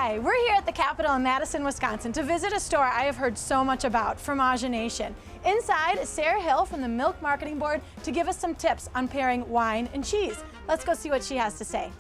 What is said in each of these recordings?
Hi, we're here at the Capitol in Madison, Wisconsin to visit a store I have heard so much about, Fromagination. Inside is Sarah Hill from the Milk Marketing Board to give us some tips on pairing wine and cheese. Let's go see what she has to say.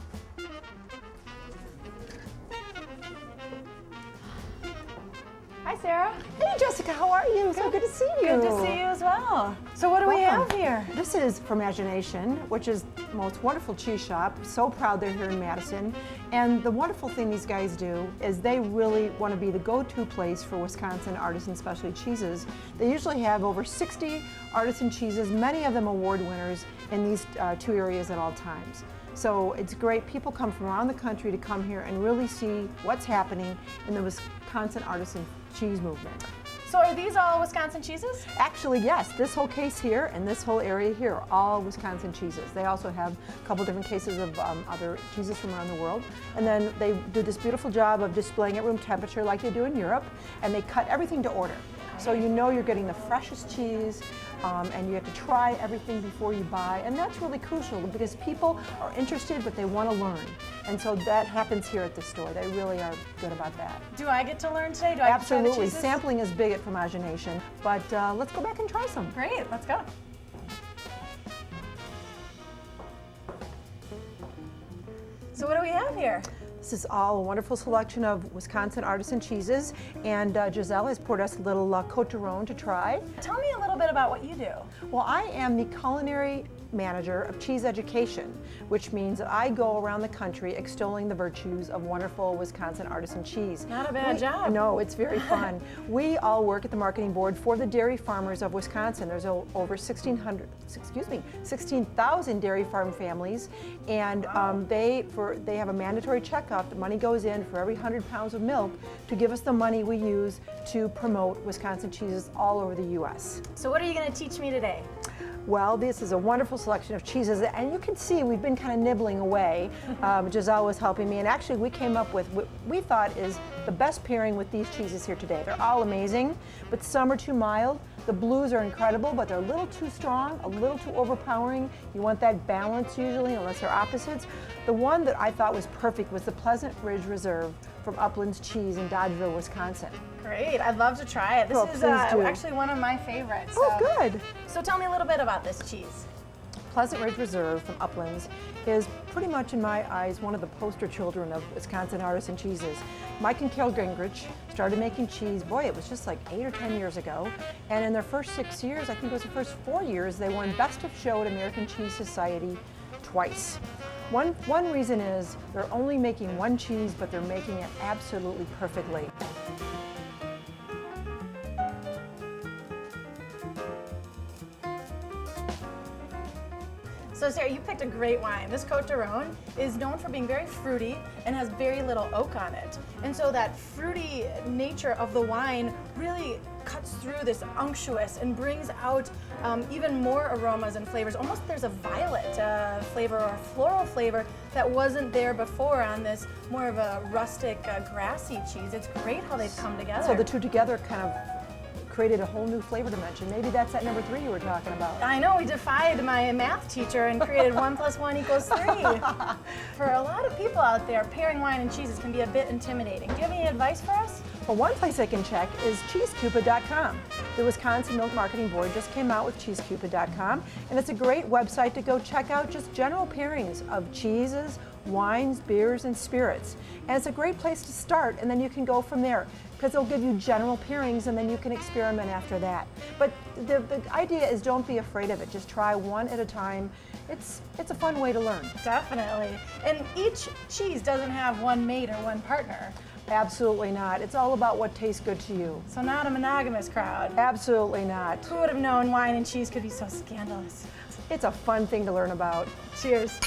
Hi, Sarah. Hey, Jessica, how are you? So good to see you. Good to see you as well. So what do we have here? This is Fromagination, which is the most wonderful cheese shop. So proud they're here in Madison. And the wonderful thing these guys do is they really want to be the go-to place for Wisconsin artisan specialty cheeses. They usually have over 60 artisan cheeses, many of them award winners in these two areas at all times. So it's great. People come from around the country to come here and really see what's happening in the Wisconsin artisan cheese movement. So are these all Wisconsin cheeses? Actually, yes. This whole case here and this whole area here are all Wisconsin cheeses. They also have a couple different cases of other cheeses from around the world. And then they do this beautiful job of displaying at room temperature like they do in Europe, and they cut everything to order. So you know you're getting the freshest cheese, and you have to try everything before you buy, and that's really crucial because people are interested but they want to learn. And so that happens here at the store. They really are good about that. Do I get to learn today? Do I get to try the Absolutely. cheeses? Sampling is big at Fromagination, but let's go back and try some. Great, let's go. So what do we have here? This is all a wonderful selection of Wisconsin artisan cheeses, and Giselle has poured us a little Côte d'Aron to try. Tell me a little bit about what you do. Well, I am the culinary manager of cheese education, which means that I go around the country extolling the virtues of wonderful Wisconsin artisan cheese. Not a bad job. No, it's very fun. We all work at the marketing board for the dairy farmers of Wisconsin. There's over 16,000 dairy farm families, and they have a mandatory checkup. The money goes in for every 100 pounds of milk to give us the money we use to promote Wisconsin cheeses all over the U.S. So what are you going to teach me today? Well, this is a wonderful selection of cheeses, and you can see we've been kind of nibbling away. Giselle was helping me, and actually we came up with what we thought is the best pairing with these cheeses here today. They're all amazing, but some are too mild. The blues are incredible, but they're a little too strong, a little too overpowering. You want that balance usually, unless they're opposites. The one that I thought was perfect was the Pleasant Ridge Reserve from Upland's Cheese in Dodgeville, Wisconsin. Great, I'd love to try it. This is actually one of my favorites. Oh, good. So tell me a little bit about this cheese. Pleasant Ridge Reserve from Uplands is pretty much, in my eyes, one of the poster children of Wisconsin artisan cheeses. Mike and Carol Gingrich started making cheese, boy, it was just like 8 or 10 years ago. And in their first 6 years, I think it was the first 4 years, they won Best of Show at American Cheese Society twice. One reason is they're only making one cheese, but they're making it absolutely perfectly. So Sarah, you picked a great wine. This Côte d'Aron is known for being very fruity and has very little oak on it. And so that fruity nature of the wine really cuts through this unctuous and brings out even more aromas and flavors. Almost there's a violet flavor or a floral flavor that wasn't there before on this more of a rustic, grassy cheese. It's great how they've come together. So the two together kind of created a whole new flavor dimension. Maybe that's that number 3 you were talking about. I know, we defied my math teacher and created 1 + 1 = 3. For a lot of people out there, pairing wine and cheeses can be a bit intimidating. Do you have any advice for us? Well, one place I can check is cheesecupid.com. The Wisconsin Milk Marketing Board just came out with cheesecupid.com, and it's a great website to go check out just general pairings of cheeses, wines, beers, and spirits. And it's a great place to start, and then you can go from there, because they'll give you general pairings, and then you can experiment after that. But the idea is don't be afraid of it. Just try one at a time. It's a fun way to learn. Definitely. And each cheese doesn't have one mate or one partner. Absolutely not. It's all about what tastes good to you. So not a monogamous crowd. Absolutely not. Who would have known wine and cheese could be so scandalous? It's a fun thing to learn about. Cheers.